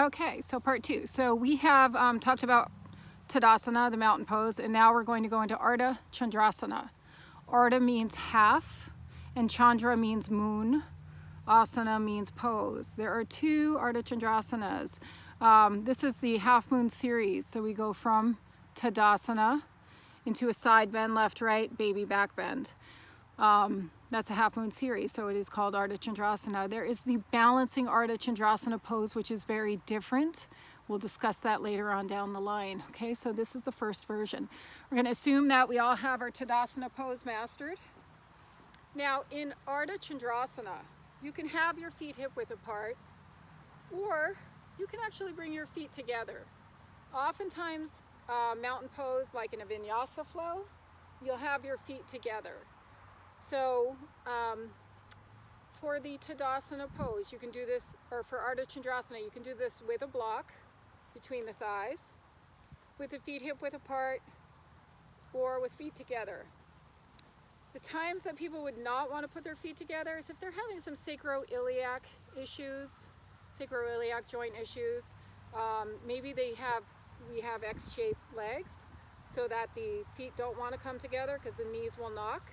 Okay, so part two. So we have talked about Tadasana, the mountain pose, and now we're going to go into Ardha Chandrasana. Ardha means half, and Chandra means moon. Asana means pose. There are two Ardha Chandrasanas. This is the half moon series. So we go from Tadasana into a side bend, left, right, baby back bend. That's a half moon series, so it is called Ardha Chandrasana. There is the balancing Ardha Chandrasana pose, which is very different. We'll discuss that later on down the line. Okay, so this is the first version. We're going to assume that we all have our Tadasana pose mastered. Now in Ardha Chandrasana, you can have your feet hip width apart, or you can actually bring your feet together. Oftentimes, mountain pose, like in a vinyasa flow, you'll have your feet together. So for the Tadasana pose, you can do this, or for Ardha Chandrasana, you can do this with a block between the thighs, with the feet hip width apart, or with feet together. The times that people would not want to put their feet together is if they're having some sacroiliac issues, sacroiliac joint issues. Maybe we have X-shaped legs, so that the feet don't want to come together because the knees will knock.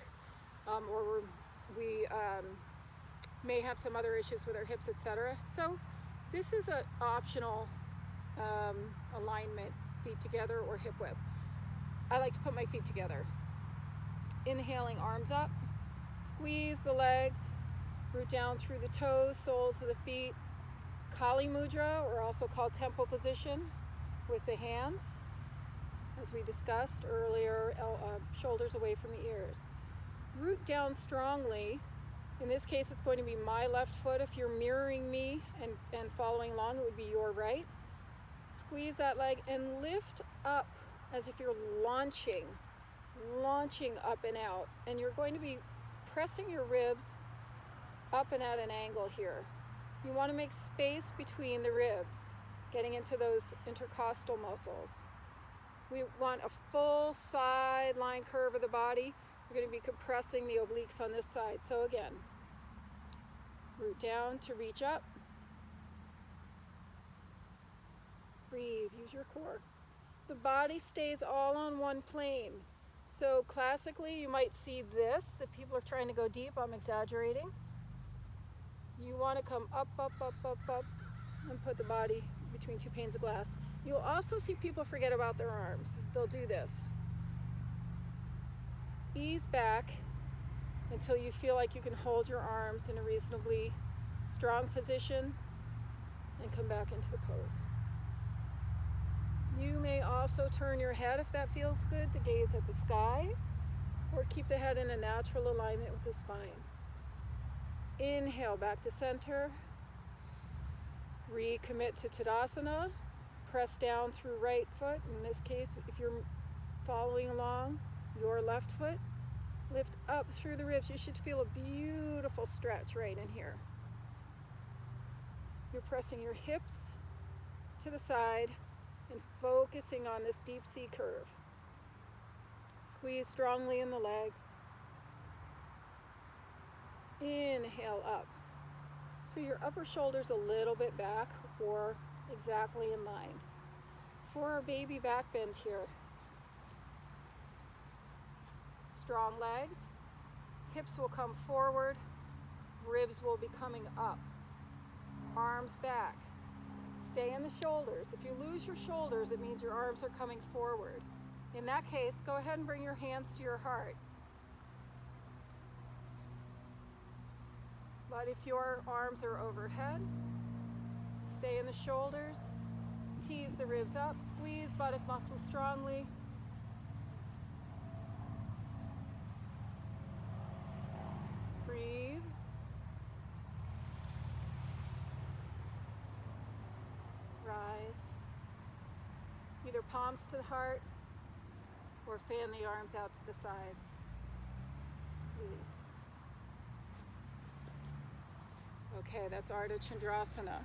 Or we may have some other issues with our hips, etc. So this is an optional alignment, feet together or hip width. I like to put my feet together. Inhaling, arms up, squeeze the legs, root down through the toes, soles of the feet. Kali Mudra, or also called temple position, with the hands, as we discussed earlier, shoulders away from the ears. Root down strongly. In this case, it's going to be my left foot. If you're mirroring me and following along, it would be your right. Squeeze that leg and lift up as if you're launching up and out. And you're going to be pressing your ribs up and at an angle here. You want to make space between the ribs, getting into those intercostal muscles. We want a full side line curve of the body. We're going to be compressing the obliques on this side. So again, root down to reach up. Breathe, use your core. The body stays all on one plane. So classically, you might see this. If people are trying to go deep, I'm exaggerating. You want to come up, up, up, up, up, and put the body between two panes of glass. You'll also see people forget about their arms. They'll do this. Ease back until you feel like you can hold your arms in a reasonably strong position and come back into the pose. You may also turn your head if that feels good to gaze at the sky, or keep the head in a natural alignment with the spine. Inhale back to center. Recommit to Tadasana. Press down through right foot. In this case, if you're following along, your left foot. Lift up through the ribs. You should feel a beautiful stretch right in here. You're pressing your hips to the side and focusing on this deep C curve. Squeeze strongly in the legs. Inhale up. So your upper shoulder's a little bit back or exactly in line. For our baby back bend here, strong legs, hips will come forward, ribs will be coming up, arms back. Stay in the shoulders. If you lose your shoulders, it means your arms are coming forward. In that case, go ahead and bring your hands to your heart. But if your arms are overhead, stay in the shoulders, tease the ribs up, squeeze buttock muscles strongly. Breathe. Rise. Either palms to the heart or fan the arms out to the sides. Release. Okay, that's Ardha Chandrasana.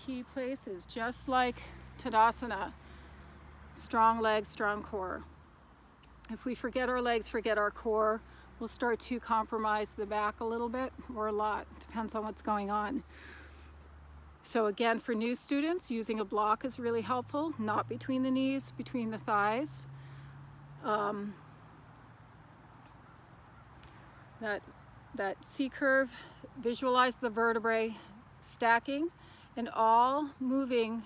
Key places, just like Tadasana. Strong legs, strong core. If we forget our legs, forget our core, we'll start to compromise the back a little bit or a lot. Depends on what's going on. So again, for new students, using a block is really helpful, not between the knees, between the thighs. That C curve, visualize the vertebrae stacking and all moving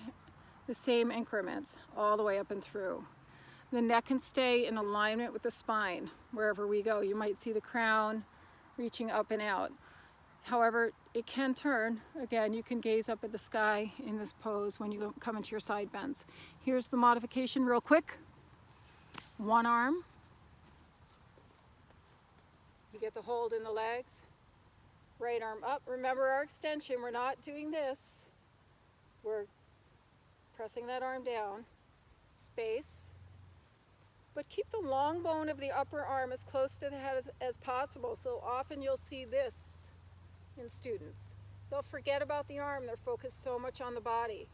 the same increments all the way up and through. The neck can stay in alignment with the spine wherever we go. You might see the crown reaching up and out. However, it can turn. Again, you can gaze up at the sky in this pose when you come into your side bends. Here's the modification real quick. One arm. You get the hold in the legs. Right arm up. Remember our extension. We're not doing this. We're pressing that arm down. Space. But keep the long bone of the upper arm as close to the head as possible. So often you'll see this in students. They'll forget about the arm. They're focused so much on the body.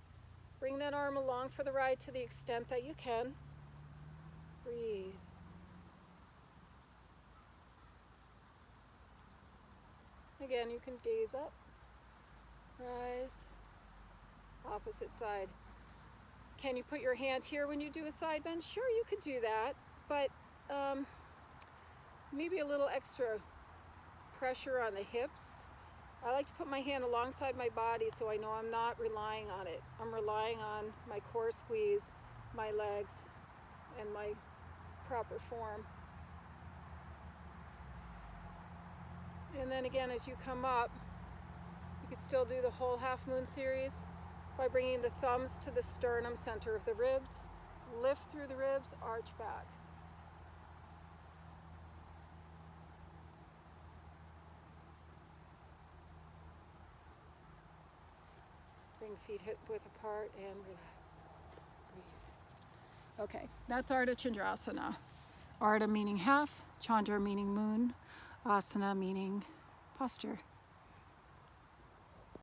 Bring that arm along for the ride to the extent that you can. Breathe. Again, you can gaze up, rise, opposite side. Can you put your hand here when you do a side bend? Sure, you could do that, but maybe a little extra pressure on the hips. I like to put my hand alongside my body so I know I'm not relying on it. I'm relying on my core squeeze, my legs, and my proper form. And then again, as you come up, you can still do the whole half moon series by bringing the thumbs to the sternum, center of the ribs, lift through the ribs, arch back. Bring feet hip width apart and relax. Breathe. Okay, that's Ardha Chandrasana. Ardha meaning half, Chandra meaning moon, Asana meaning posture.